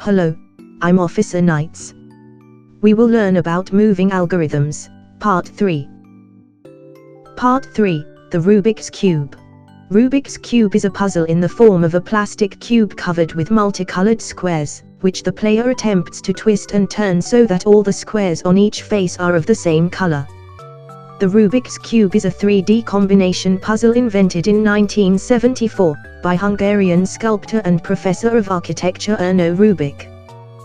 Hello, I'm Officer Knights. We will learn about moving algorithms, Part 3. Part 3, the Rubik's Cube. Rubik's Cube is a puzzle in the form of a plastic cube covered with multicolored squares, which the player attempts to twist and turn so that all the squares on each face are of the same color. The Rubik's Cube is a 3D combination puzzle invented in 1974, by Hungarian sculptor and professor of architecture Erno Rubik.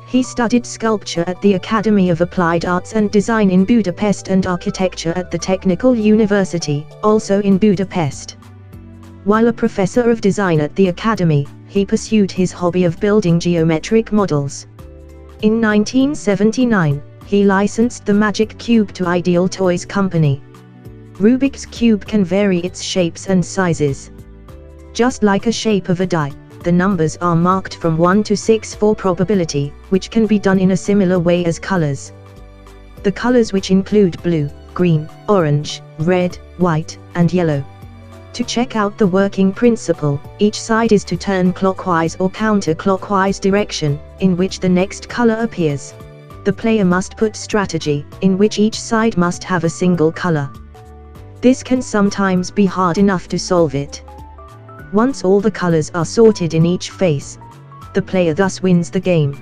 He studied sculpture at the Academy of Applied Arts and Design in Budapest and architecture at the Technical University, also in Budapest. While a professor of design at the Academy, he pursued his hobby of building geometric models. In 1979, he licensed the Magic Cube to Ideal Toys Company. Rubik's Cube can vary its shapes and sizes. Just like a shape of a die, the numbers are marked from 1 to 6 for probability, which can be done in a similar way as colors. The colors which include blue, green, orange, red, white, and yellow. To check out the working principle, each side is to turn clockwise or counterclockwise direction, in which the next color appears. The player must put strategy, in which each side must have a single color. This can sometimes be hard enough to solve it. Once all the colors are sorted in each face, the player thus wins the game.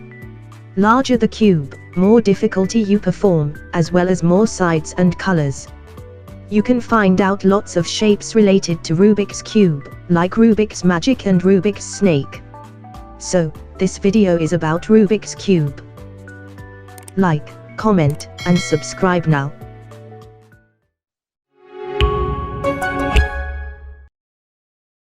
Larger the cube, more difficulty you perform, as well as more sides and colors. You can find out lots of shapes related to Rubik's Cube, like Rubik's Magic and Rubik's Snake. So, this video is about Rubik's Cube. Like, comment, and subscribe now.